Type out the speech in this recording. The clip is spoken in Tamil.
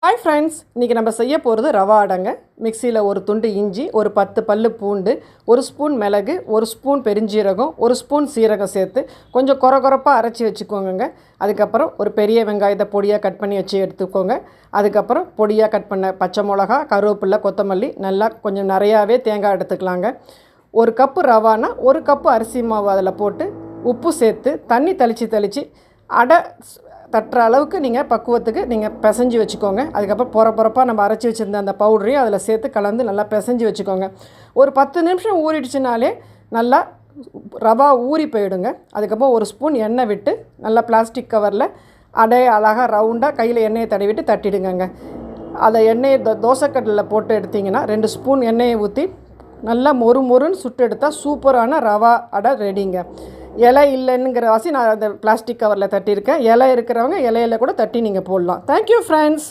ஹாய் ஃப்ரெண்ட்ஸ், இன்றைக்கி நம்ம செய்ய போகிறது ரவா அடைங்க. மிக்சியில் ஒரு துண்டு இஞ்சி, ஒரு 10 பல்லு பூண்டு, ஒரு ஸ்பூன் மிளகு, ஒரு ஸ்பூன் பெருஞ்சீரகம், ஒரு ஸ்பூன் சீரகம் சேர்த்து கொஞ்சம் கொரகொரப்பாக அரைச்சி வச்சுக்கோங்க. அதுக்கப்புறம் ஒரு பெரிய வெங்காயத்தை பொடியாக கட் பண்ணி வச்சு எடுத்துக்கோங்க. அதுக்கப்புறம் பொடியாக கட் பண்ண பச்சை மிளகா, கருவேப்பிலை, கொத்தமல்லி, நல்லா கொஞ்சம் நிறையாவே தேங்காய் எடுத்துக்கலாங்க. ஒரு கப்பு ரவானா ஒரு கப்பு அரிசி மாவு அதில் போட்டு உப்பு சேர்த்து தண்ணி தெளித்து அடை தட்டுற அளவுக்கு நீங்கள் பக்குவத்துக்கு நீங்கள் பிசைஞ்சு வச்சுக்கோங்க. அதுக்கப்புறம் பொறப்பாக நம்ம அரைச்சி வச்சுருந்த அந்த பவுடரையும் அதில் சேர்த்து கலந்து நல்லா பிசைஞ்சு வச்சுக்கோங்க. ஒரு 10 நிமிஷம் ஊறிடுச்சுனாலே நல்லா ரவா ஊறி போயிடுங்க. அதுக்கப்புறம் ஒரு ஸ்பூன் எண்ணெய் விட்டு நல்லா பிளாஸ்டிக் கவரில் அடையை அழகாக ரவுண்டாக கையில் எண்ணெயை தடவிட்டு தட்டிடுங்க. அதை எண்ணெயை தோசைக்கட்டில் போட்டு எடுத்திங்கன்னா 2 ஸ்பூன் எண்ணெயை ஊற்றி நல்லா மொறுன்னு சுட்டு எடுத்தால் சூப்பரான ரவா அடை ரெடிங்க. இலை இல்லைங்கிற வாசி நான் அந்த பிளாஸ்டிக் கவரில் தட்டியிருக்கேன். இலை இருக்கிறவங்க இலையில கூட தட்டி நீங்கள் போடலாம். Thank you friends.